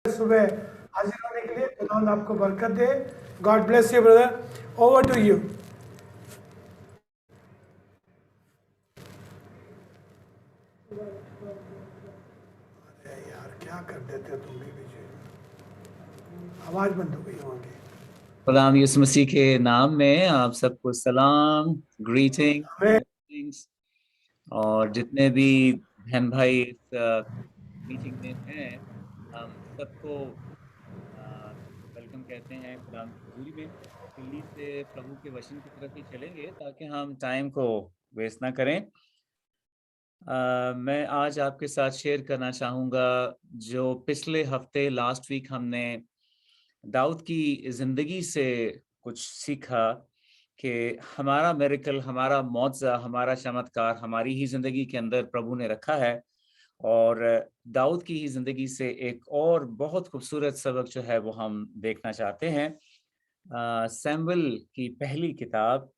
सुबह हाजिर होने के लिए। खुदावंद आपको बरकत दे। God bless you brother, over to you. अरे यार क्या कर देते हो तुम भी पीछे, आवाज बंद हो गई होगी। खुदाम यीशु मसीह के नाम में आप सबको सलाम, हमें ग्रीटिंग्स। और जितने भी बहन भाई इस मीटिंग में हैं, हम सबको वेलकम कहते हैं खुदाम की हजूरी में। जल्दी से प्रभु के वचन की तरफ ही चलेंगे ताकि हम टाइम को वेस्ट ना करें। मैं आज आपके साथ शेयर करना चाहूँगा जो पिछले हफ्ते लास्ट वीक हमने दाऊद की जिंदगी से कुछ सीखा कि हमारा मिरेकल, हमारा मौजज़ा, हमारा चमत्कार हमारी ही जिंदगी के अंदर प्रभु ने रखा है। और दाऊद की ही जिंदगी से एक और बहुत खूबसूरत सबक जो है वो हम देखना चाहते हैं। सैमुएल की पहली किताब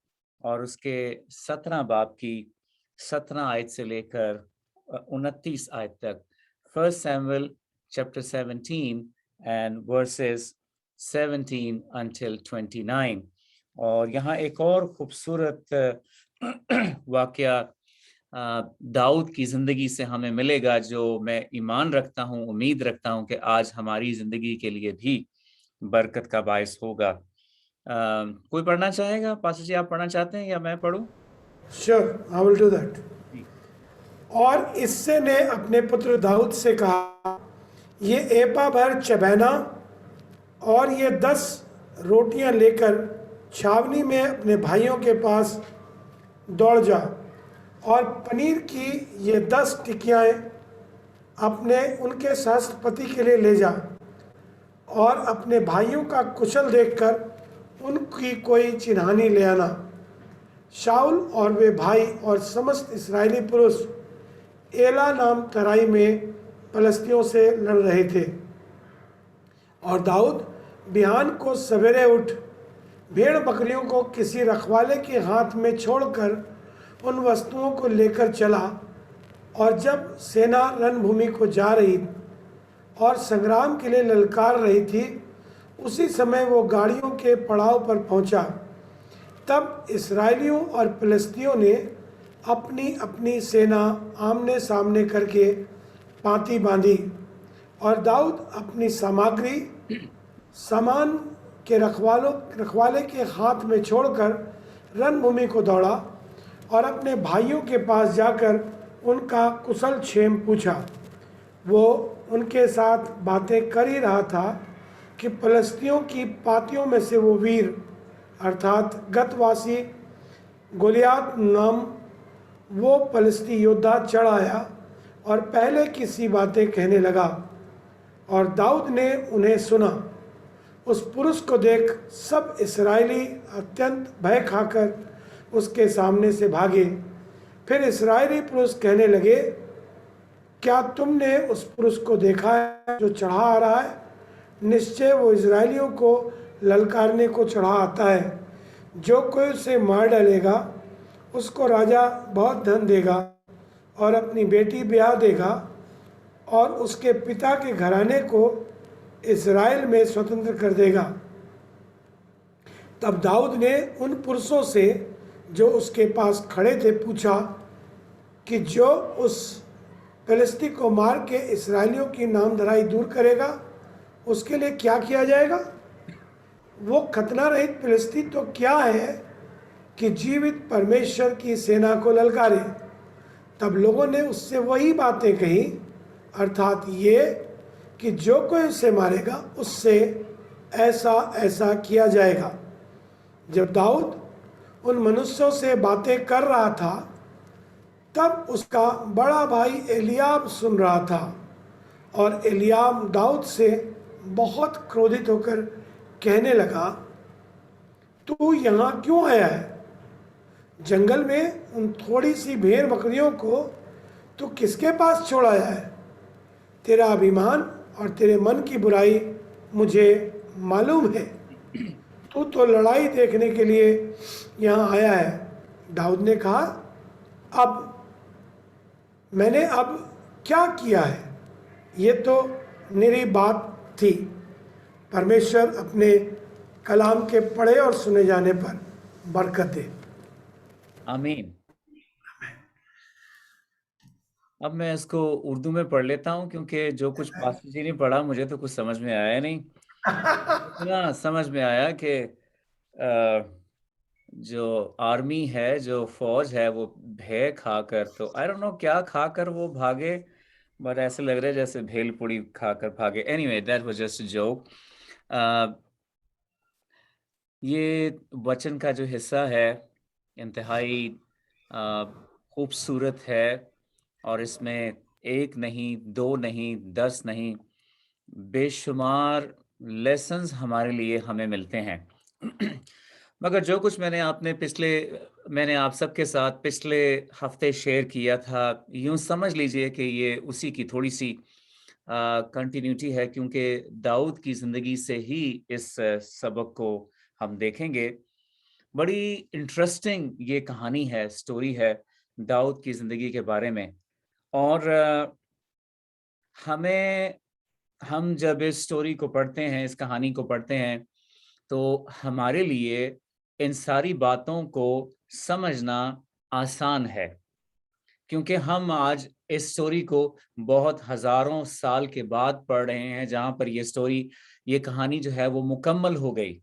और उसके 17 बाब की 17 आयत से लेकर 29 आयत तक। First Samuel chapter 17 and versus 17 until 29। और यहाँ एक और खूबसूरत वाकया दाऊद की जिंदगी से हमें मिलेगा जो मैं ईमान रखता हूँ, उम्मीद रखता हूँ कि आज हमारी जिंदगी के लिए भी बरकत का बायस होगा। कोई पढ़ना चाहेगा? पास्टर जी आप पढ़ना चाहते हैं या मैं पढ़ूं? Sure, I will do that. जी। और इससे ने अपने पुत्र दाऊद से कहा, ये एपा भर चबैना और ये 10 रोटियां लेकर छावनी में अपने भाइयों के पास दौड़ जा, और पनीर की ये 10 टिकियाँ अपने उनके सहस्त्रपति के लिए ले जा, और अपने भाइयों का कुशल देखकर उनकी कोई चिन्हानी ले आना। शाऊल और वे भाई और समस्त इस्राएली पुरुष एला नाम तराई में पलस्तियों से लड़ रहे थे। और दाऊद बिहान को सवेरे उठ भेड़ बकरियों को किसी रखवाले के हाथ में छोड़कर उन वस्तुओं को लेकर चला, और जब सेना रणभूमि को जा रही और संग्राम के लिए ललकार रही थी, उसी समय वो गाड़ियों के पड़ाव पर पहुंचा। तब इस्राएलियों और फिलिस्तियों ने अपनी अपनी सेना आमने सामने करके पांति बांधी, और दाऊद अपनी सामग्री सामान के रखवाले के हाथ में छोड़कर रणभूमि को दौड़ा, और अपने भाइयों के पास जाकर उनका कुशल क्षेम पूछा। वो उनके साथ बातें कर ही रहा था कि फिलिस्तियों की पातियों में से वो वीर अर्थात गतवासी गोलियात नाम वो फिलिस्ती योद्धा चढ़ आया और पहले की सी बातें कहने लगा। और दाऊद ने उन्हें सुना। उस पुरुष को देख सब इस्राएली अत्यंत भय खाकर उसके सामने से भागे। फिर इस्राएली पुरुष कहने लगे, क्या तुमने उस पुरुष को देखा है जो चढ़ा आ रहा है? निश्चय वो इस्राएलियों को ललकारने को चढ़ा आता है। जो कोई उसे मार डालेगा उसको राजा बहुत धन देगा और अपनी बेटी ब्याह देगा, और उसके पिता के घराने को इस्राएल में स्वतंत्र कर देगा। तब दाऊद ने उन पुरुषों से जो उसके पास खड़े थे पूछा कि जो उस फिलिस्ती को मार के इस्राएलियों की नामधराई दूर करेगा उसके लिए क्या किया जाएगा? वो खतना रहित फिलिस्ती तो क्या है कि जीवित परमेश्वर की सेना को ललकारे। तब लोगों ने उससे वही बातें कही, अर्थात ये कि जो कोई उसे मारेगा उससे ऐसा ऐसा किया जाएगा। जब दाऊद उन मनुष्यों से बातें कर रहा था, तब उसका बड़ा भाई एलियाब सुन रहा था। और एलियाब दाऊद से बहुत क्रोधित होकर कहने लगा, तू यहाँ क्यों आया है? जंगल में उन थोड़ी सी भेड़ बकरियों को तू किसके पास छोड़ आया है? तेरा अभिमान और तेरे मन की बुराई मुझे मालूम है। तू तो लड़ाई देखने के लिए यहाँ आया है। दाऊद ने कहा, अब मैंने अब क्या किया है? ये तो निरी बात थी। परमेश्वर अपने कलाम के पढ़े और सुने जाने पर बरकत दे। आमीन। अब मैं इसको उर्दू में पढ़ लेता हूँ, क्योंकि जो कुछ पास्टर जी ने पढ़ा मुझे तो कुछ समझ में आया नहीं। इतना समझ में आया कि जो आर्मी है, जो फौज है, वो भय खाकर, तो आई डोंट नो क्या खाकर वो भागे, बट ऐसे लग रहा है जैसे भेल पूड़ी खाकर भागे। Anyway, that was just a joke. ये वचन का जो हिस्सा है इंतहाई खूबसूरत है, और इसमें एक नहीं, दो नहीं, 10 नहीं, बेशुमार लेसन्स हमारे लिए हमें मिलते हैं। मगर जो कुछ मैंने आप सबके साथ पिछले हफ्ते शेयर किया था, यूं समझ लीजिए कि ये उसी की थोड़ी सी कंटिन्यूटी है, क्योंकि दाऊद की जिंदगी से ही इस सबक को हम देखेंगे। बड़ी इंटरेस्टिंग ये कहानी है, स्टोरी है दाऊद की जिंदगी के बारे में। और हमें हम जब इस स्टोरी को पढ़ते हैं, इस कहानी को पढ़ते हैं, तो हमारे लिए इन सारी बातों को समझना आसान है, क्योंकि हम आज इस स्टोरी को बहुत हजारों साल के बाद पढ़ रहे हैं, जहां पर ये कहानी जो है वो मुकम्मल हो गई।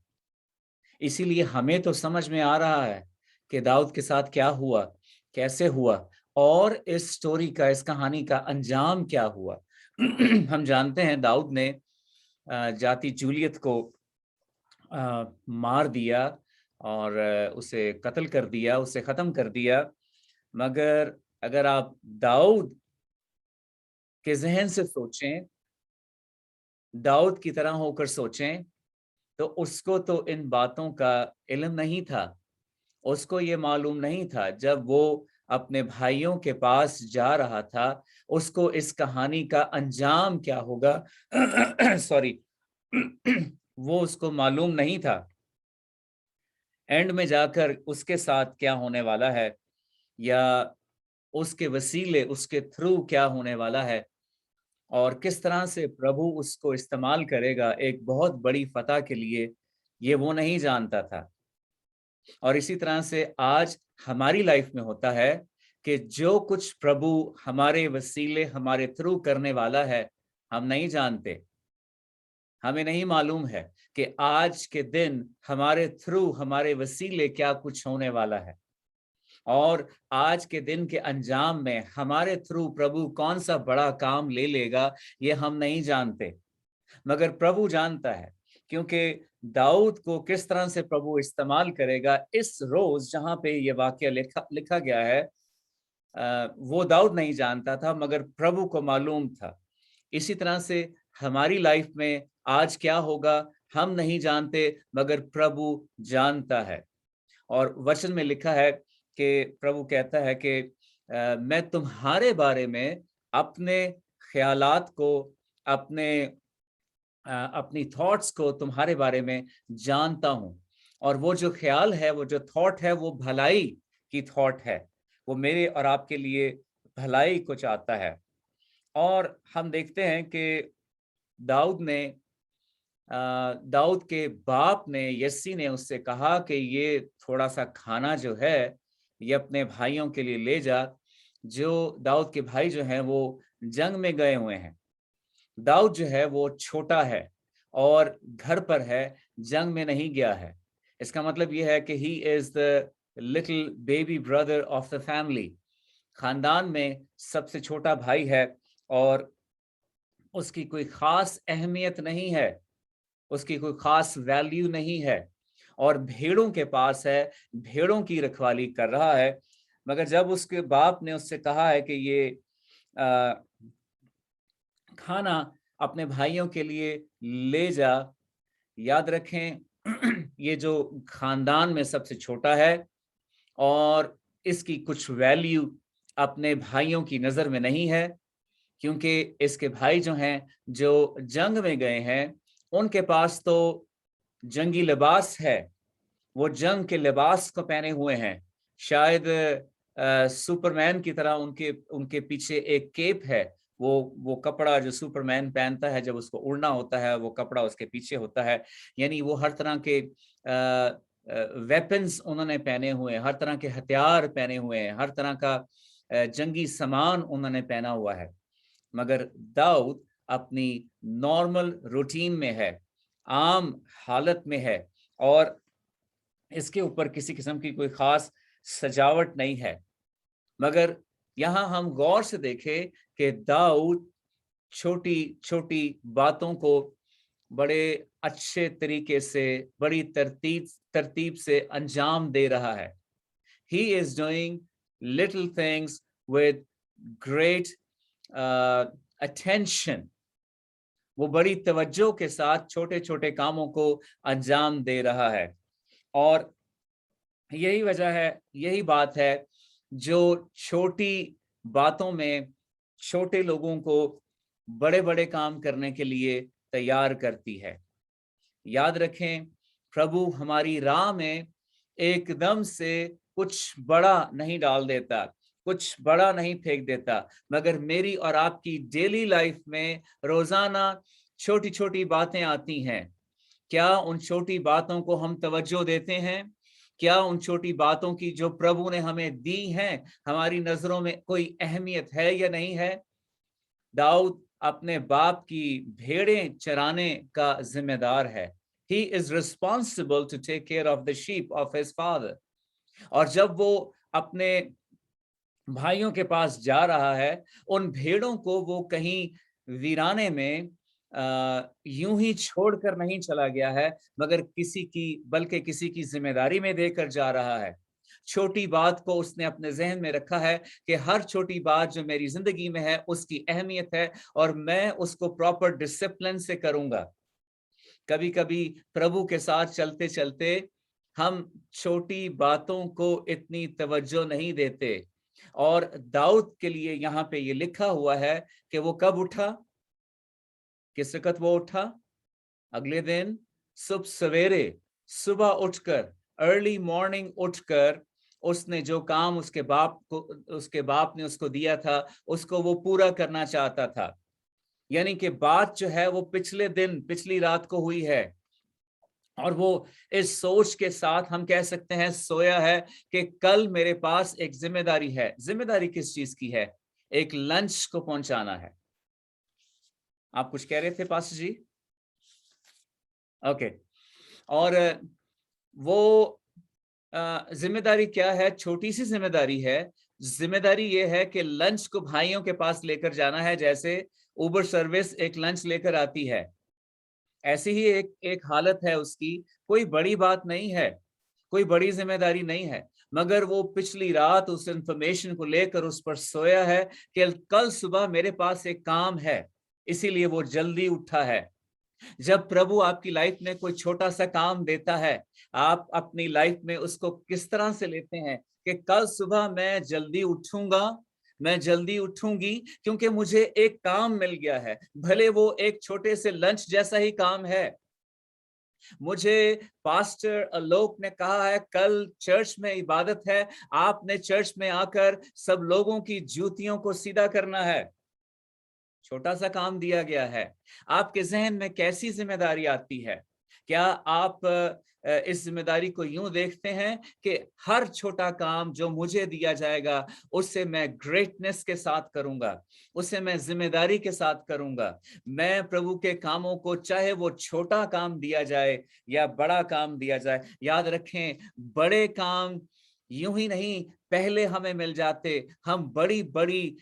इसीलिए हमें तो समझ में आ रहा है कि दाऊद के साथ क्या हुआ, कैसे हुआ, और इस स्टोरी का, इस कहानी का अंजाम क्या हुआ। हम जानते हैं दाऊद ने जाति जूलियत को मार दिया और उसे कत्ल कर दिया, उसे खत्म कर दिया। मगर अगर आप दाऊद के जहन से सोचें, दाऊद की तरह होकर सोचें, तो उसको तो इन बातों का इल्म नहीं था। उसको ये मालूम नहीं था, जब वो अपने भाइयों के पास जा रहा था, उसको इस कहानी का अंजाम क्या होगा सॉरी वो उसको मालूम नहीं था एंड में जाकर उसके साथ क्या होने वाला है, या उसके वसीले, उसके थ्रू क्या होने वाला है, और किस तरह से प्रभु उसको इस्तेमाल करेगा एक बहुत बड़ी फतह के लिए, ये वो नहीं जानता था। और इसी तरह से आज हमारी लाइफ में होता है कि जो कुछ प्रभु हमारे वसीले, हमारे थ्रू करने वाला है, हम नहीं जानते। हमें नहीं मालूम है कि आज के दिन हमारे थ्रू, हमारे वसीले क्या कुछ होने वाला है, और आज के दिन के अंजाम में हमारे थ्रू प्रभु कौन सा बड़ा काम ले लेगा, ये हम नहीं जानते। मगर प्रभु जानता है, क्योंकि दाऊद को किस तरह से प्रभु इस्तेमाल करेगा इस रोज जहां पे ये वाक्य लिखा गया है, वो दाऊद नहीं जानता था, मगर प्रभु को मालूम था। इसी तरह से हमारी लाइफ में आज क्या होगा हम नहीं जानते, मगर प्रभु जानता है। और वचन में लिखा है कि प्रभु कहता है कि मैं तुम्हारे बारे में अपने ख्यालात को, अपनी थॉट्स को तुम्हारे बारे में जानता हूं। और वो जो ख्याल है, वो जो थॉट है, वो भलाई की थॉट है, वो मेरे और आपके लिए भलाई को चाहता है। और हम देखते हैं कि दाऊद के बाप ने, यस्सी ने उससे कहा कि ये थोड़ा सा खाना जो है ये अपने भाइयों के लिए ले जा। जो दाऊद के भाई जो हैं वो जंग में गए हुए हैं, दाऊद जो है वो छोटा है और घर पर है, जंग में नहीं गया है। इसका मतलब ये है कि he is the little baby brother of the family. खानदान में सबसे छोटा भाई है और उसकी कोई खास अहमियत नहीं है, उसकी कोई खास वैल्यू नहीं है, और भेड़ों के पास है, भेड़ों की रखवाली कर रहा है। मगर जब उसके बाप ने उससे कहा है कि ये खाना अपने भाइयों के लिए ले जा, याद रखें ये जो खानदान में सबसे छोटा है और इसकी कुछ वैल्यू अपने भाइयों की नजर में नहीं है, क्योंकि इसके भाई जो हैं, जो जंग में गए हैं, उनके पास तो जंगी लिबास है, वो जंग के लिबास को पहने हुए हैं। शायद सुपरमैन की तरह उनके उनके पीछे एक केप है, वो कपड़ा जो सुपरमैन पहनता है, जब उसको उड़ना होता है, वो कपड़ा उसके पीछे होता है। यानी वो हर तरह के वेपन्स उन्होंने पहने हुए हैं, हर तरह के हथियार पहने हुए हैं, हर तरह का जंगी सामान उन्होंने पहना हुआ है। मगर दाऊद अपनी नॉर्मल रूटीन में है, आम हालत में है, और इसके ऊपर किसी किस्म की कोई खास सजावट नहीं है। मगर यहाँ हम गौर से देखें कि दाऊद छोटी छोटी बातों को बड़े अच्छे तरीके से, बड़ी तरतीब तरतीब से अंजाम दे रहा है। He is doing little things with great attention. वो बड़ी तवज्जो के साथ छोटे छोटे कामों को अंजाम दे रहा है। और यही वजह है, यही बात है जो छोटी बातों में छोटे लोगों को बड़े बड़े काम करने के लिए तैयार करती है। याद रखें, प्रभु हमारी राह में एकदम से कुछ बड़ा नहीं डाल देता, कुछ बड़ा नहीं फेंक देता, मगर मेरी और आपकी डेली लाइफ में रोजाना छोटी छोटी बातें आती हैं। क्या उन छोटी बातों को हम तवज्जो देते हैं? क्या उन छोटी बातों की जो प्रभु ने हमें दी हैं, हमारी नजरों में कोई अहमियत है या नहीं है? दाऊद अपने बाप की भेड़ें चराने का जिम्मेदार है। He is responsible to take care of the sheep of his father. और जब वो अपने भाइयों के पास जा रहा है, उन भेड़ों को वो कहीं वीराने में यूं ही छोड़कर नहीं चला गया है, मगर बल्कि किसी की जिम्मेदारी में देकर जा रहा है। छोटी बात को उसने अपने जहन में रखा है कि हर छोटी बात जो मेरी जिंदगी में है उसकी अहमियत है, और मैं उसको प्रॉपर डिसिप्लिन से करूंगा। कभी कभी प्रभु के साथ चलते चलते हम छोटी बातों को इतनी तवज्जो नहीं देते। और दाऊद के लिए यहाँ पे ये लिखा हुआ है कि वो कब उठा, किस वक्त वो उठा? अगले दिन सवेरे, सुबह उठकर, अर्ली मॉर्निंग उठकर उसने जो काम उसके बाप ने उसको दिया था, उसको वो पूरा करना चाहता था। यानी कि बात जो है वो पिछले दिन, पिछली रात को हुई है, और वो इस सोच के साथ हम कह सकते हैं सोया है कि कल मेरे पास एक जिम्मेदारी है। जिम्मेदारी किस चीज की है? एक लंच को पहुंचाना है। आप कुछ कह रहे थे पास्टर जी? ओके। और वो जिम्मेदारी क्या है? छोटी सी जिम्मेदारी है। जिम्मेदारी ये है कि लंच को भाइयों के पास लेकर जाना है, जैसे उबर सर्विस एक लंच लेकर आती है। ऐसी ही एक हालत है उसकी। कोई बड़ी बात नहीं है, कोई बड़ी जिम्मेदारी नहीं है, मगर वो पिछली रात उस इंफॉर्मेशन को लेकर उस पर सोया है कि कल सुबह मेरे पास एक काम है, इसीलिए वो जल्दी उठा है। जब प्रभु आपकी लाइफ में कोई छोटा सा काम देता है, आप अपनी लाइफ में उसको किस तरह से लेते हैं कि कल सुबह मैं जल्दी उठूंगा, मैं जल्दी उठूंगी, क्योंकि मुझे एक काम मिल गया है, भले वो एक छोटे से लंच जैसा ही काम है। मुझे पास्टर आलोक ने कहा है कल चर्च में इबादत है, आपने चर्च में आकर सब लोगों की जूतियों को सीधा करना है। छोटा सा काम दिया गया है। आपके जहन में कैसी जिम्मेदारी आती है? क्या आप इस जिम्मेदारी को यूं देखते हैं कि हर छोटा काम जो मुझे दिया जाएगा उससे मैं ग्रेटनेस के साथ करूंगा, उससे मैं जिम्मेदारी के साथ करूंगा। मैं प्रभु के कामों को, चाहे वो छोटा काम दिया जाए या बड़ा काम दिया जाए, याद रखें बड़े काम यूं ही नहीं पहले हमें मिल जाते। हम बड़ी बड़ी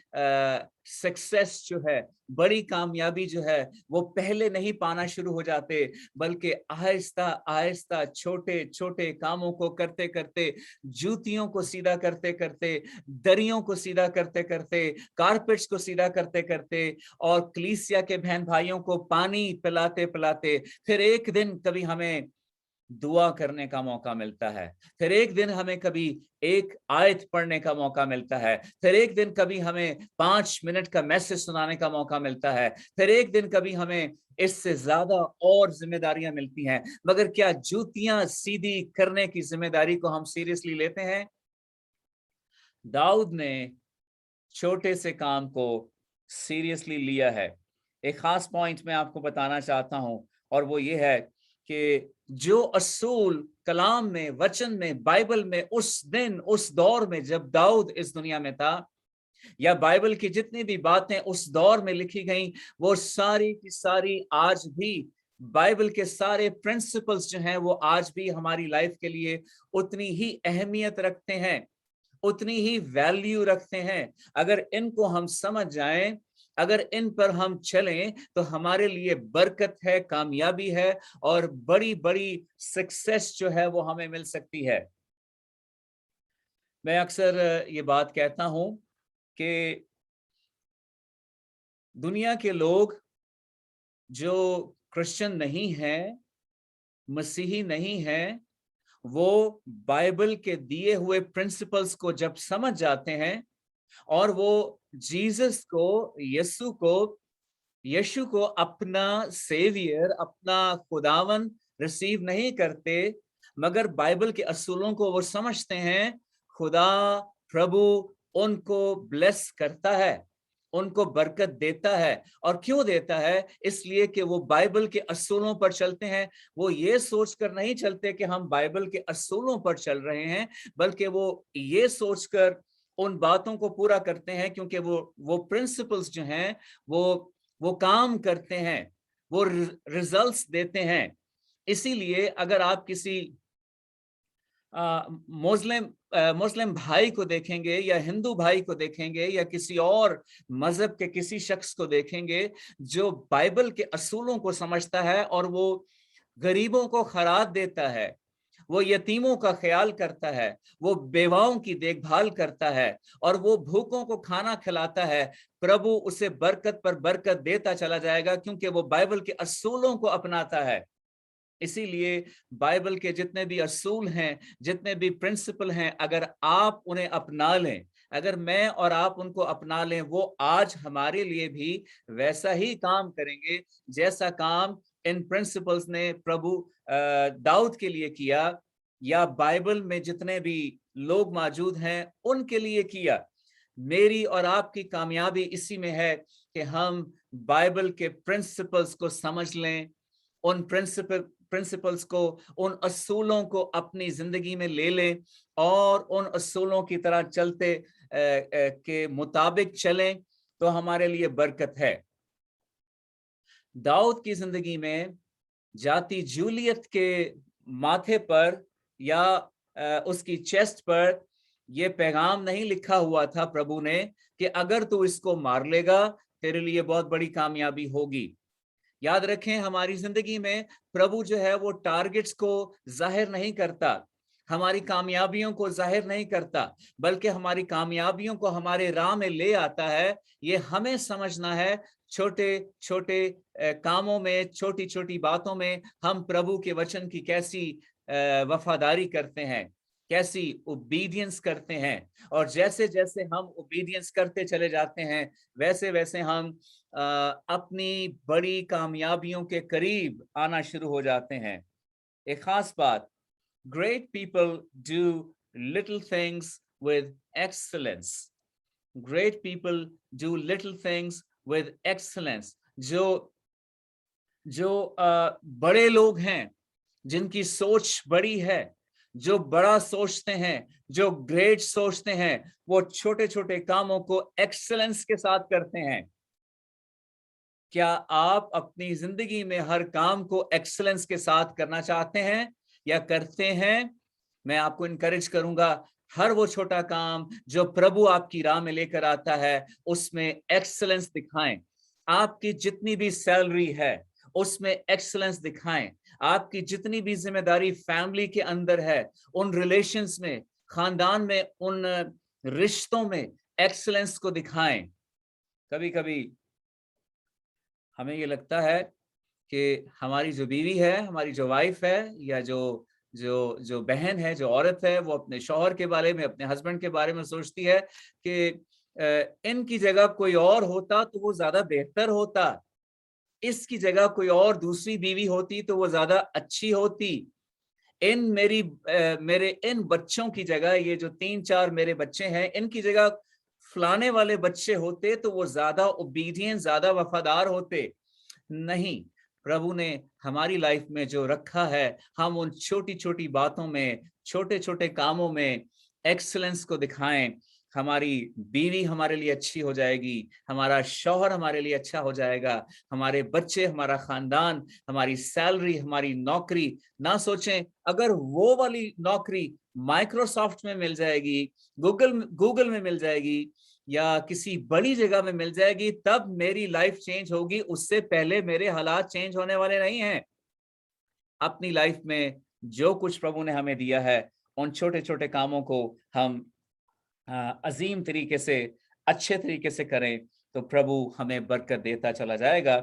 सक्सेस जो है, बड़ी कामयाबी जो है, वो पहले नहीं पाना शुरू हो जाते, बल्कि आहिस्ता आहिस्ता छोटे छोटे कामों को करते करते, जूतियों को सीधा करते करते, दरियों को सीधा करते करते, कारपेट्स को सीधा करते करते, और कलीसिया के बहन भाइयों को पानी पिलाते पिलाते, फिर एक दिन कभी हमें दुआ करने का मौका मिलता है, फिर एक दिन हमें कभी एक आयत पढ़ने का मौका मिलता है, फिर एक दिन कभी हमें 5 मिनट का मैसेज सुनाने का मौका मिलता है, फिर एक दिन कभी हमें इससे ज्यादा और जिम्मेदारियां मिलती हैं। मगर क्या जूतियां सीधी करने की जिम्मेदारी को हम सीरियसली लेते हैं? दाऊद ने छोटे से काम को सीरियसली लिया है। एक खास पॉइंट मैं आपको बताना चाहता हूं, और वो ये है कि जो असूल कलाम में, वचन में, बाइबल में उस दिन, उस दौर में जब दाऊद इस दुनिया में था, या बाइबल की जितनी भी बातें उस दौर में लिखी गई, वो सारी की सारी आज भी बाइबल के सारे प्रिंसिपल्स जो हैं वो आज भी हमारी लाइफ के लिए उतनी ही अहमियत रखते हैं, उतनी ही वैल्यू रखते हैं। अगर इनको हम समझ जाएं, अगर इन पर हम चलें, तो हमारे लिए बरकत है, कामयाबी है, और बड़ी बड़ी सक्सेस जो है वो हमें मिल सकती है। मैं अक्सर ये बात कहता हूं कि दुनिया के लोग जो क्रिश्चियन नहीं हैं, मसीही नहीं हैं, वो बाइबल के दिए हुए प्रिंसिपल्स को जब समझ जाते हैं और वो जीसस को, यीशु को अपना सेवियर, अपना खुदावन रिसीव नहीं करते, मगर बाइबल के असूलों को वो समझते हैं, खुदा प्रभु उनको ब्लेस करता है, उनको बरकत देता है। और क्यों देता है? इसलिए कि वो बाइबल के असूलों पर चलते हैं। वो ये सोचकर नहीं चलते कि हम बाइबल के असूलों पर चल रहे हैं, बल्कि वो ये सोचकर उन बातों को पूरा करते हैं, क्योंकि वो प्रिंसिपल्स जो हैं वो काम करते हैं, वो रिजल्ट्स देते हैं। इसीलिए अगर आप किसी मुस्लिम भाई को देखेंगे, या हिंदू भाई को देखेंगे, या किसी और मजहब के किसी शख्स को देखेंगे जो बाइबल के असूलों को समझता है और वो गरीबों को खैरात देता है, वो यतीमों का ख्याल करता है, वो बेवाओं की देखभाल करता है, और वो भूखों को खाना खिलाता है, प्रभु उसे बरकत पर बरकत देता चला जाएगा, क्योंकि वो बाइबल के असूलों को अपनाता है। इसीलिए बाइबल के जितने भी असूल हैं, जितने भी प्रिंसिपल हैं, अगर आप उन्हें अपना लें, अगर मैं और आप उनको अपना लें, वो आज हमारे लिए भी वैसा ही काम करेंगे जैसा काम इन प्रिंसिपल्स ने प्रभु दाऊद के लिए किया, या बाइबल में जितने भी लोग मौजूद हैं उनके लिए किया। मेरी और आपकी कामयाबी इसी में है कि हम बाइबल के प्रिंसिपल्स को समझ लें, उन प्रिंसिपल्स को, उन असूलों को अपनी जिंदगी में ले लें, और उन असूलों की तरह चलते के मुताबिक चलें, तो हमारे लिए बरकत है। दाऊद की जिंदगी में जाति जूलियत के माथे पर या उसकी चेस्ट पर यह पैगाम नहीं लिखा हुआ था प्रभु ने कि अगर तू इसको मार लेगा तेरे लिए बहुत बड़ी कामयाबी होगी। याद रखें, हमारी जिंदगी में प्रभु जो है वो टारगेट्स को जाहिर नहीं करता, हमारी कामयाबियों को जाहिर नहीं करता, बल्कि हमारी कामयाबियों को हमारे राह में ले आता है। ये हमें समझना है, छोटे छोटे कामों में, छोटी छोटी बातों में हम प्रभु के वचन की कैसी वफादारी करते हैं, कैसी ओबीडियंस करते हैं। और जैसे जैसे हम ओबीडियंस करते चले जाते हैं, वैसे वैसे हम अपनी बड़ी कामयाबियों के करीब आना शुरू हो जाते हैं। एक खास बात, great people do little things with excellence. Great people do little things with excellence. जो बड़े लोग हैं, जिनकी सोच बड़ी है, जो बड़ा सोचते हैं, जो ग्रेट सोचते हैं, वो छोटे छोटे कामों को एक्सेलेंस के साथ करते हैं। क्या आप अपनी जिंदगी में हर काम को एक्सेलेंस के साथ करना चाहते हैं या करते हैं? मैं आपको इनकरेज करूंगा, हर वो छोटा काम जो प्रभु आपकी राह में लेकर आता है उसमें एक्सेलेंस दिखाएं। आपकी जितनी भी सैलरी है उसमें एक्सेलेंस दिखाएं। आपकी जितनी भी जिम्मेदारी फैमिली के अंदर है, उन रिलेशंस में, खानदान में, उन रिश्तों में एक्सेलेंस को दिखाएं। कभी कभी हमें ये लगता है कि हमारी जो बीवी है, हमारी जो वाइफ है, या जो जो जो बहन है, जो औरत है, वो अपने शौहर के बारे में, अपने हस्बैंड के बारे में सोचती है कि इनकी जगह कोई और होता तो वो ज्यादा बेहतर होता, इसकी जगह कोई और दूसरी बीवी होती तो वो ज्यादा अच्छी होती, मेरे इन बच्चों की जगह, ये जो 3-4 मेरे बच्चे हैं, इनकी जगह फलाने वाले बच्चे होते तो वो ज्यादा ओबीडिएंट, ज्यादा वफादार होते। नहीं, प्रभु ने हमारी लाइफ में जो रखा है, हम उन छोटी छोटी बातों में, छोटे छोटे कामों में एक्सीलेंस को दिखाएं। हमारी बीवी हमारे लिए अच्छी हो जाएगी, हमारा शौहर हमारे लिए अच्छा हो जाएगा, हमारे बच्चे, हमारा खानदान, हमारी सैलरी, हमारी नौकरी। ना सोचें अगर वो वाली नौकरी माइक्रोसॉफ्ट में मिल जाएगी, गूगल में मिल जाएगी या किसी बड़ी जगह में मिल जाएगी तब मेरी लाइफ चेंज होगी, उससे पहले मेरे हालात चेंज होने वाले नहीं हैं। अपनी लाइफ में जो कुछ प्रभु ने हमें दिया है, उन छोटे छोटे कामों को हम अजीम तरीके से, अच्छे तरीके से करें तो प्रभु हमें बरकत देता चला जाएगा।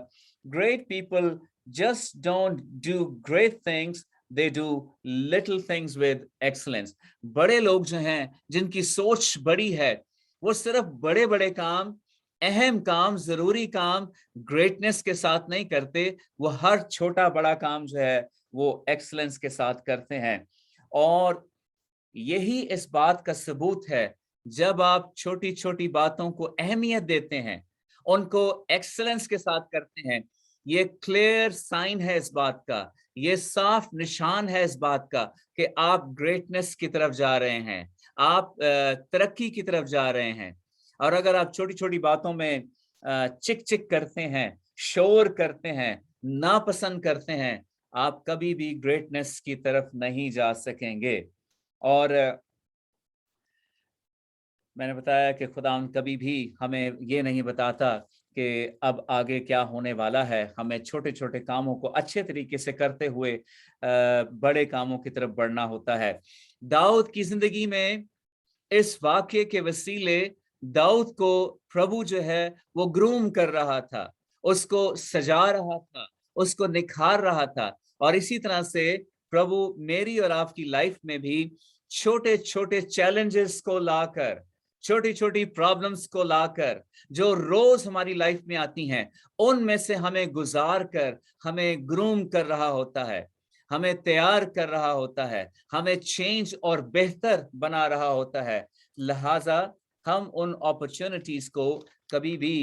Great people just don't do great things, they do little things with excellence. बड़े लोग जो हैं, जिनकी सोच बड़ी है, वो सिर्फ बड़े बड़े काम, अहम काम, जरूरी काम ग्रेटनेस के साथ नहीं करते, वो हर छोटा बड़ा काम जो है वो एक्सीलेंस के साथ करते हैं। और यही इस बात का सबूत है, जब आप छोटी छोटी बातों को अहमियत देते हैं, उनको एक्सीलेंस के साथ करते हैं, ये क्लियर साइन है इस बात का, ये साफ निशान है इस बात का कि आप ग्रेटनेस की तरफ जा रहे हैं, आप तरक्की की तरफ जा रहे हैं। और अगर आप छोटी छोटी बातों में चिक चिक करते हैं, शोर करते हैं, नापसंद करते हैं, आप कभी भी ग्रेटनेस की तरफ नहीं जा सकेंगे। और मैंने बताया कि खुदा कभी भी हमें ये नहीं बताता कि अब आगे क्या होने वाला है। हमें छोटे छोटे कामों को अच्छे तरीके से करते हुए बड़े कामों की तरफ बढ़ना होता है। दाऊद की जिंदगी में इस वाक्य के वसीले दाऊद को प्रभु जो है वो ग्रूम कर रहा था, उसको सजा रहा था, उसको निखार रहा था। और इसी तरह से प्रभु मेरी और आपकी लाइफ में भी छोटे छोटे चैलेंजेस को लाकर, छोटी छोटी प्रॉब्लम्स को लाकर, जो रोज हमारी लाइफ में आती हैं, उनमें से हमें गुजार कर हमें ग्रूम कर रहा होता है, हमें तैयार कर रहा होता है, हमें चेंज और बेहतर बना रहा होता है। लिहाजा हम उन अपॉर्चुनिटीज को कभी भी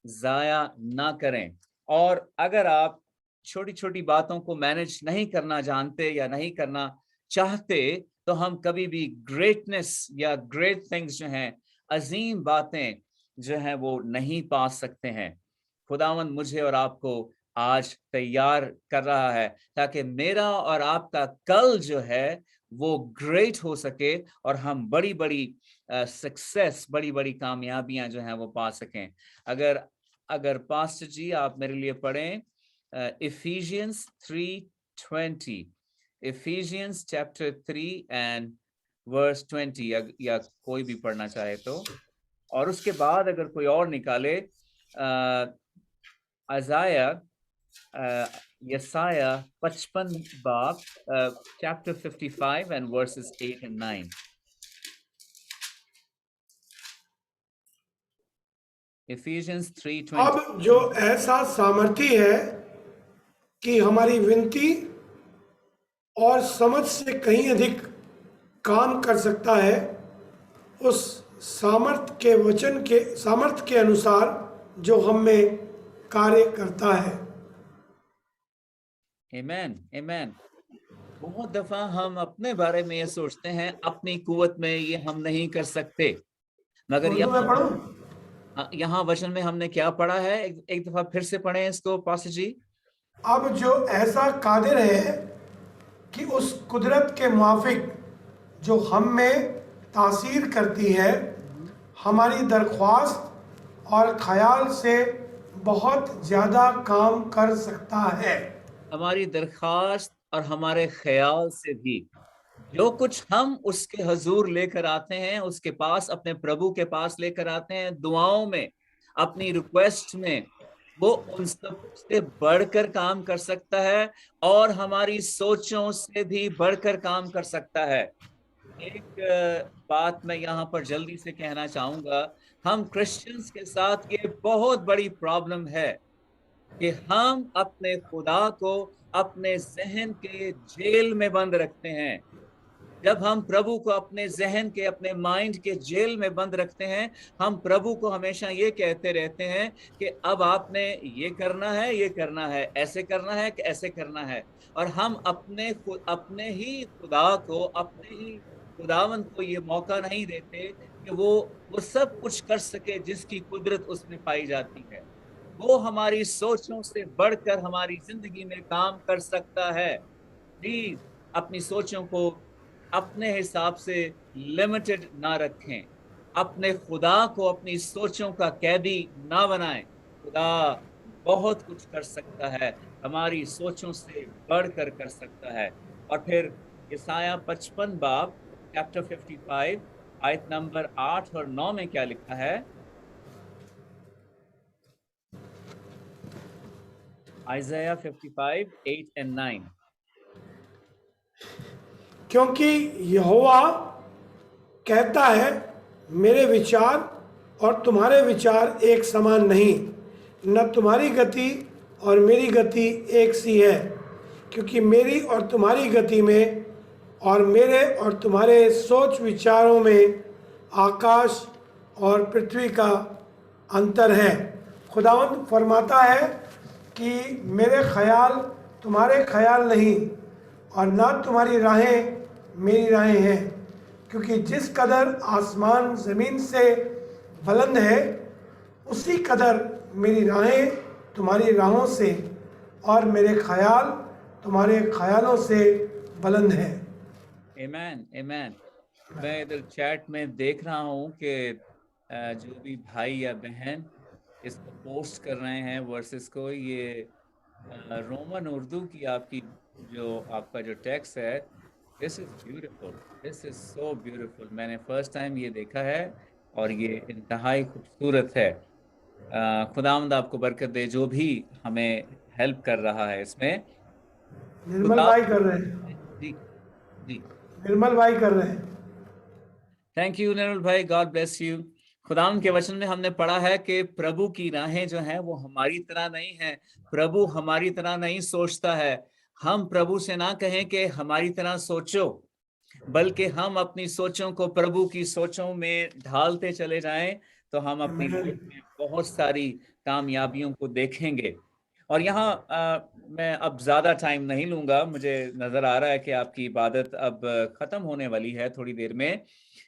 जाया ना करें। और अगर आप छोटी छोटी बातों को मैनेज नहीं करना जानते या नहीं करना चाहते, तो हम कभी भी ग्रेटनेस या ग्रेट थिंग्स जो हैं, अजीम बातें जो हैं, वो नहीं पा सकते हैं। खुदावंद मुझे और आपको आज तैयार कर रहा है ताकि मेरा और आपका कल जो है वो ग्रेट हो सके और हम बड़ी बड़ी सक्सेस, बड़ी बड़ी कामयाबियां जो हैं वो पा सकें। अगर पास्टर जी आप मेरे लिए पढ़ें Ephesians 3:20, Ephesians chapter 3 and verse 20, या कोई भी पढ़ना चाहे तो। और उसके बाद अगर कोई और निकाले यसाया 55 बाब chapter 55 and versus 8 and 9। Ephesians 3:20। अब जो ऐसा सामर्थी है कि हमारी विनती और समझ से कहीं अधिक काम कर सकता है, उस सामर्थ के अनुसार जो हम में कार्य करता है। Amen, amen। बहुत दफा हम अपने बारे में ये सोचते हैं, अपनी कुवत में ये हम नहीं कर सकते, मगर यहाँ वचन में हमने क्या पढ़ा है? एक दफा फिर से पढ़ें इसको पास्टर जी। अब जो ऐसा कादिर है कि उस कुदरत के मुआफिक जो हम में तासीर करती है, हमारी दरख्वास्त और ख्याल से बहुत ज्यादा काम कर सकता है। हमारी दरख्वास्त और हमारे ख्याल से भी जो कुछ हम उसके हजूर लेकर आते हैं, उसके पास, अपने प्रभु के पास लेकर आते हैं, दुआओं में, अपनी रिक्वेस्ट में, वो उन सब से बढ़कर काम कर सकता है और हमारी सोचों से भी बढ़कर काम कर सकता है। एक बात मैं यहाँ पर जल्दी से कहना चाहूंगा, हम क्रिश्चियंस के साथ ये बहुत बड़ी प्रॉब्लम है कि हम अपने खुदा को अपने जहन के जेल में बंद रखते हैं। जब हम प्रभु को अपने जहन के, अपने माइंड के जेल में बंद रखते हैं, हम प्रभु को हमेशा ये कहते रहते हैं कि अब आपने ये करना है, ये करना है, ऐसे करना है कि ऐसे करना है। और हम अपने ही खुदा को, अपने ही खुदावंत को ये मौका नहीं देते कि वो सब कुछ कर सके जिसकी कुदरत उसमें पाई जाती है। वो हमारी सोचों से बढ़कर हमारी जिंदगी में काम कर सकता है। प्लीज अपनी सोचों को अपने हिसाब से लिमिटेड ना रखें। अपने खुदा को अपनी सोचों का कैदी ना बनाएं। खुदा बहुत कुछ कर सकता है, हमारी सोचों से बढ़कर कर सकता है। और फिर यशायाह 55 बाब चैप्टर 55 आयत नंबर 8 और 9 में क्या लिखा है? Isaiah 55 8 and 9। क्योंकि यहोवा कहता है, मेरे विचार और तुम्हारे विचार एक समान नहीं, न तुम्हारी गति और मेरी गति एक सी है। क्योंकि मेरी और तुम्हारी गति में और मेरे और तुम्हारे सोच विचारों में आकाश और पृथ्वी का अंतर है। खुदावंद फरमाता है कि मेरे ख्याल तुम्हारे ख्याल नहीं और ना तुम्हारी राहें मेरी राहें हैं। क्योंकि जिस कदर आसमान ज़मीन से बुलंद है, उसी कदर मेरी राहें तुम्हारी राहों से और मेरे ख्याल तुम्हारे ख्यालों से बुलंद हैं। आमीन, आमीन। मैं इधर चैट में देख रहा हूँ कि जो भी भाई या बहन इसको पोस्ट कर रहे हैं वर्सेस को, ये रोमन उर्दू की आपका जो टेक्स्ट है, this is beautiful, this is so beautiful. मैंने फर्स्ट टाइम ये देखा है और ये इंतहाई खूबसूरत है। खुदावंद आपको बरकत दे, जो भी हमें हेल्प कर रहा है इसमें। निर्मल भाई कर रहे हैं, जी जी, निर्मल भाई कर रहे हैं। थैंक यू निर्मल भाई, गॉड ब्लेस यू। खुदाम के वचन में हमने पढ़ा है कि प्रभु की राहें जो हैं वो हमारी तरह नहीं है। प्रभु हमारी तरह नहीं सोचता है। हम प्रभु से ना कहें कि हमारी तरह सोचो, बल्कि हम अपनी सोचों को प्रभु की सोचों में ढालते चले जाएं, तो हम अपनी लाइफ में बहुत सारी कामयाबियों को देखेंगे। और यहाँ मैं अब ज्यादा टाइम नहीं लूंगा, मुझे नजर आ रहा है कि आपकी इबादत अब खत्म होने वाली है थोड़ी देर में।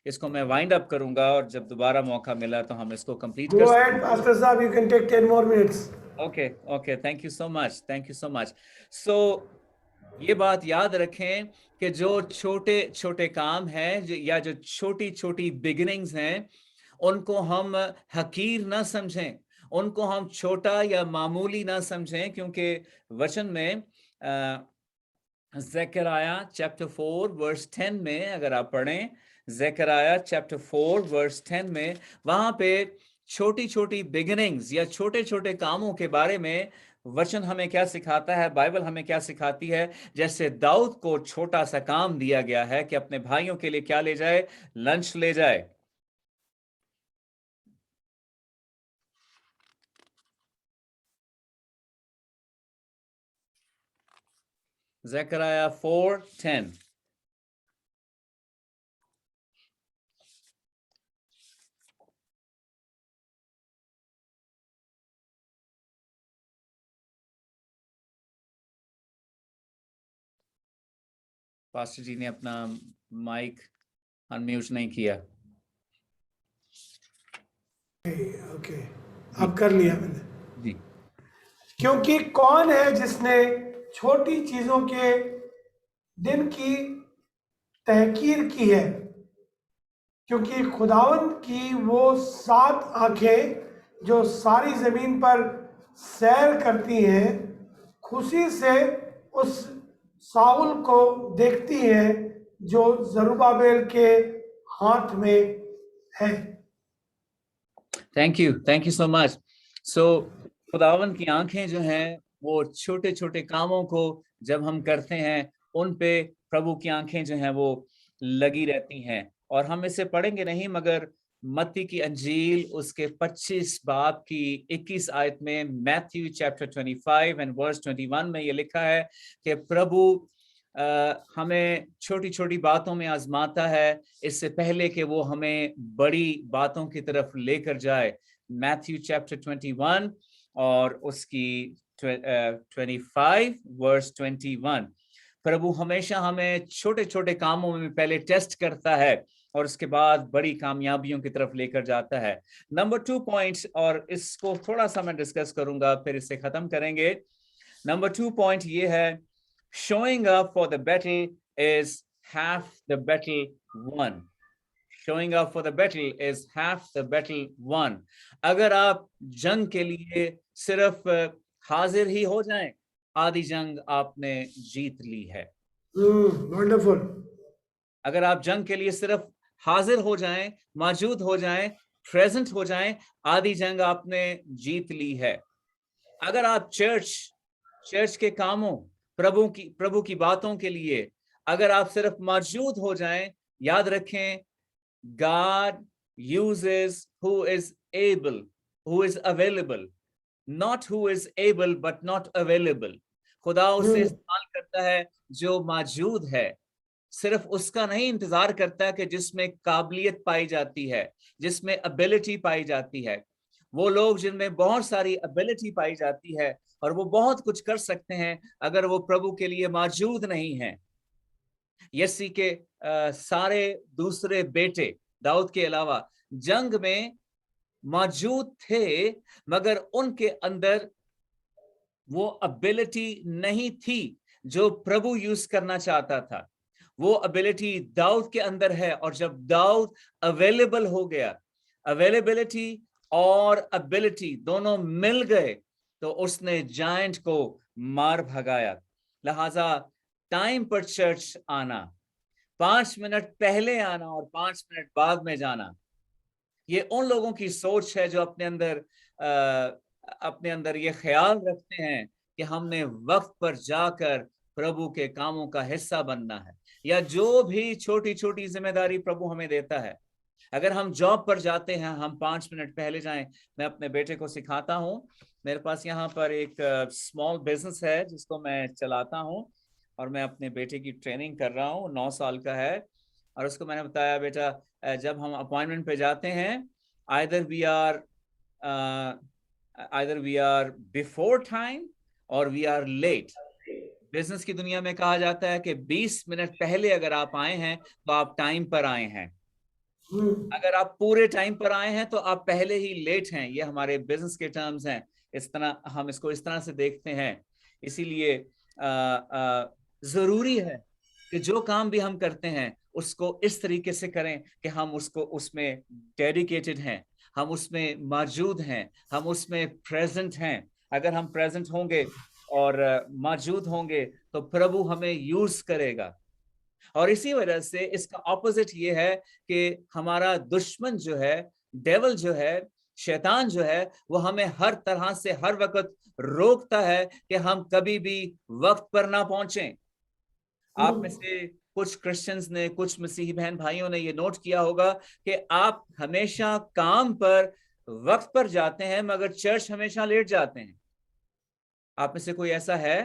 इसको मैं वाइंड अप करूंगा और जब दोबारा मौका मिला तो हम इसको कंप्लीट कर Go सकते ahead, Pastor Saab, you can take 10 more minutes. Okay okay, thank you so much, thank you so much. So ये बात याद रखें कि जो छोटे छोटे काम हैं या जो छोटी छोटी बिगिनिंग्स हैं, उनको हम हकीर ना समझें, उनको हम छोटा या मामूली ना समझें। क्योंकि वचन में ज़करिया चैप्टर 4 वर्स 10 में अगर आप पढ़ें, ज़करिया चैप्टर 4 वर्स 10 में, वहां पे छोटी छोटी बिगिनिंग्स या छोटे छोटे कामों के बारे में वचन हमें क्या सिखाता है, बाइबल हमें क्या सिखाती है। जैसे दाऊद को छोटा सा काम दिया गया है कि अपने भाइयों के लिए क्या ले जाए, लंच ले जाए। ज़करिया 4:10। पास्टर जी ने अपना माइक अनम्यूट नहीं किया। ओके, अब कर लिया मैंने। जी, क्योंकि कौन है जिसने छोटी चीजों के दिन की तहकीर की है, क्योंकि खुदावंद की वो 7 आंखें जो सारी जमीन पर सैर करती हैं, खुशी से उस साउल को देखती हैं जो जरुब्बाबेल के हाथ में है। Thank you so much. So खुदावन की आंखें जो हैं वो छोटे छोटे कामों को जब हम करते हैं, उन पे प्रभु की आंखें जो हैं वो लगी रहती हैं। और हम इसे पढ़ेंगे नहीं, मगर मत्ती की अंजील उसके 25 बाब की 21 आयत में, मैथ्यू चैप्टर 25 एंड वर्स 21 में ये लिखा है कि प्रभु हमें छोटी छोटी बातों में आजमाता है इससे पहले कि वो हमें बड़ी बातों की तरफ लेकर जाए। मैथ्यू चैप्टर 21 और उसकी 25 वर्स 21। प्रभु हमेशा हमें छोटे छोटे कामों में पहले टेस्ट करता है और उसके बाद बड़ी कामयाबियों की तरफ लेकर जाता है। नंबर 2 पॉइंट्स, और इसको थोड़ा सा मैं डिस्कस करूंगा फिर इसे खत्म करेंगे। नंबर 2 पॉइंट ये है, showing up for the battle is half the battle won. Showing up for the battle is half the battle won. अगर आप जंग के लिए सिर्फ हाजिर ही हो जाएं, आधी जंग आपने जीत ली है। वंडरफुल। अगर आप जंग के लिए सिर्फ हाजिर हो जाएं, मौजूद हो जाएं, प्रेजेंट हो जाएं, आधी जंग आपने जीत ली है। अगर आप चर्च के कामों, प्रभु की बातों के लिए अगर आप सिर्फ मौजूद हो जाएं, याद रखें, God uses who is able, who is available, not who is able but not available. खुदा उसे इस्तेमाल करता है जो मौजूद है, सिर्फ उसका नहीं इंतजार करता कि जिसमें काबिलियत पाई जाती है, जिसमें एबिलिटी पाई जाती है। वो लोग जिनमें बहुत सारी एबिलिटी पाई जाती है और वो बहुत कुछ कर सकते हैं, अगर वो प्रभु के लिए मौजूद नहीं है। यसी के सारे दूसरे बेटे दाऊद के अलावा जंग में मौजूद थे, मगर उनके अंदर वो एबिलिटी नहीं थी जो प्रभु यूज करना चाहता था। वो एबिलिटी दाऊद के अंदर है, और जब दाऊद अवेलेबल हो गया, अवेलेबिलिटी और एबिलिटी दोनों मिल गए, तो उसने जायंट को मार भगाया। लिहाजा टाइम पर चर्च आना, 5 मिनट पहले आना और 5 मिनट बाद में जाना, ये उन लोगों की सोच है जो अपने अंदर ये ख्याल रखते हैं कि हमने वक्त पर जाकर प्रभु के कामों का हिस्सा बनना है, या जो भी छोटी छोटी जिम्मेदारी प्रभु हमें देता है। अगर हम जॉब पर जाते हैं, हम 5 मिनट पहले जाएं। मैं अपने बेटे को सिखाता हूँ, मेरे पास यहाँ पर एक स्मॉल बिजनेस है जिसको मैं चलाता हूँ, और मैं अपने बेटे की ट्रेनिंग कर रहा हूँ, 9 साल का है। और उसको मैंने बताया, बेटा जब हम अपॉइंटमेंट पे जाते हैं, either we are before time और we are late। बिजनेस की दुनिया में कहा जाता है कि 20 मिनट पहले अगर आप आए हैं तो आप टाइम पर आए हैं, अगर आप पूरे टाइम पर आए हैं तो आप पहले ही लेट हैं। ये हमारे बिजनेस के टर्म्स हैं, इस तरह हम इसको इस तरह से देखते हैं। इसीलिए जरूरी है कि जो काम भी हम करते हैं उसको इस तरीके से करें कि हम उसको उसमें डेडिकेटेड हैं, हम उसमें मौजूद हैं, हम उसमें प्रेजेंट हैं। अगर हम प्रेजेंट होंगे और मौजूद होंगे तो प्रभु हमें यूज करेगा। और इसी वजह से इसका ऑपोजिट ये है कि हमारा दुश्मन जो है, डेविल जो है, शैतान जो है, वो हमें हर तरह से हर वक्त रोकता है कि हम कभी भी वक्त पर ना पहुंचें। आप में से कुछ क्रिश्चियंस ने, कुछ मसीही बहन भाइयों ने ये नोट किया होगा कि आप हमेशा काम पर वक्त पर जाते हैं मगर चर्च हमेशा लेट जाते हैं। आप में से कोई ऐसा है?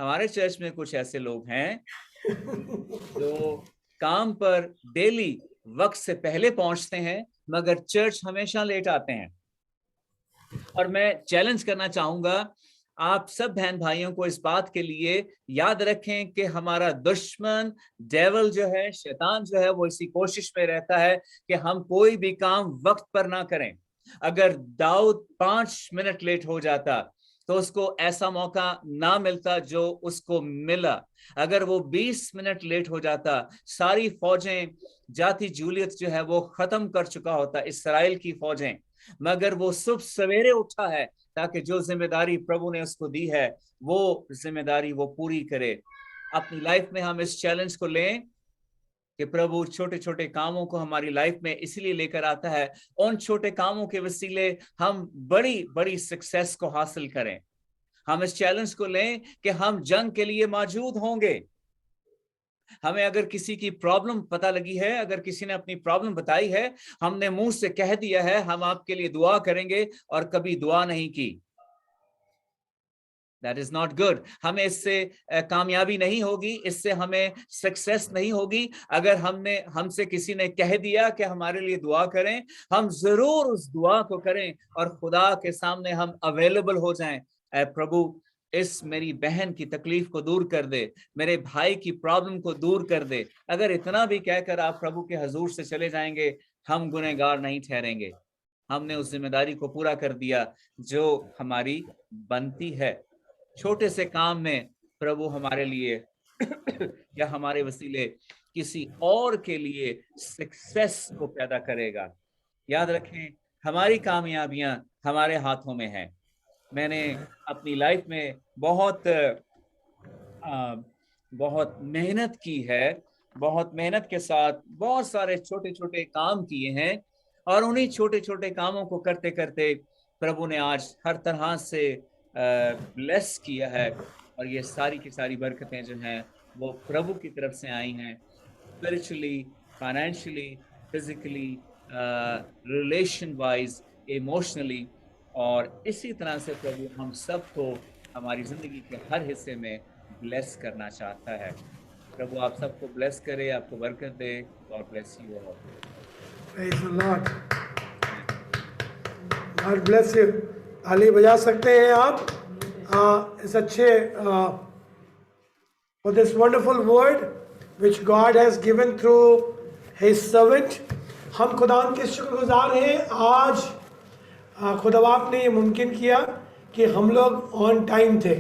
हमारे चर्च में कुछ ऐसे लोग हैं जो काम पर डेली वक्त से पहले पहुंचते हैं मगर चर्च हमेशा लेट आते हैं। और मैं चैलेंज करना चाहूंगा आप सब बहन भाइयों को इस बात के लिए याद रखें कि हमारा दुश्मन डेविल जो है, शैतान जो है, वो इसी कोशिश में रहता है कि हम कोई भी काम वक्त पर ना करें। अगर दाऊद 5 मिनट लेट हो जाता तो उसको ऐसा मौका ना मिलता जो उसको मिला। अगर वो 20 मिनट लेट हो जाता, सारी फौजें, जाति जूलियत जो है वो खत्म कर चुका होता, इस्राएल की फौजें। मगर वो सुबह सवेरे उठा है ताकि जो जिम्मेदारी प्रभु ने उसको दी है वो जिम्मेदारी वो पूरी करे। अपनी लाइफ में हम इस चैलेंज को लें कि प्रभु छोटे छोटे कामों को हमारी लाइफ में इसलिए लेकर आता है, उन छोटे कामों के वसीले हम बड़ी बड़ी सक्सेस को हासिल करें। हम इस चैलेंज को लें कि हम जंग के लिए मौजूद होंगे। हमें अगर किसी की प्रॉब्लम पता लगी है, अगर किसी ने अपनी प्रॉब्लम बताई है, हमने मुंह से कह दिया है हम आपके लिए दुआ करेंगे और कभी दुआ नहीं की। That is not good. हमें इससे कामयाबी नहीं होगी, इससे हमें सक्सेस नहीं होगी। अगर हमसे किसी ने कह दिया कि हमारे लिए दुआ करें, हम जरूर उस दुआ को करें और खुदा के सामने हम अवेलेबल हो जाएं। प्रभु इस मेरी बहन की तकलीफ को दूर कर दे, मेरे भाई की प्रॉब्लम को दूर कर दे। अगर इतना भी कहकर आप प्रभु के हजूर से चले जाएंगे, हम गुनहगार नहीं ठहरेंगे। हमने उस जिम्मेदारी को पूरा कर दिया जो हमारी बनती है। छोटे से काम में प्रभु हमारे लिए या हमारे वसीले किसी और के लिए सक्सेस को पैदा करेगा। याद रखें, हमारी कामयाबियां हमारे हाथों में है। मैंने अपनी लाइफ में बहुत मेहनत की है, बहुत मेहनत के साथ बहुत सारे छोटे छोटे काम किए हैं, और उन्हीं छोटे छोटे कामों को करते करते प्रभु ने आज हर तरह से ब्लेस किया है। और ये सारी की सारी बरकतें जो हैं वो प्रभु की तरफ से आई हैं, spiritually, financially, physically, relation wise, emotionally. और इसी तरह से प्रभु हम सबको हमारी जिंदगी के हर हिस्से में ब्लेस करना चाहता है। प्रभु आप सबको ब्लेस करे, आपको बरकत दे। God bless you all. Praise the Lord. God bless you. ताली बजा सकते हैं आप इस अच्छे for this wonderful word which God has given through His servant. हम खुदावन के शुक्रगुजार हैं। आज खुदावंद ने ये मुमकिन किया कि हम लोग ऑन टाइम थे।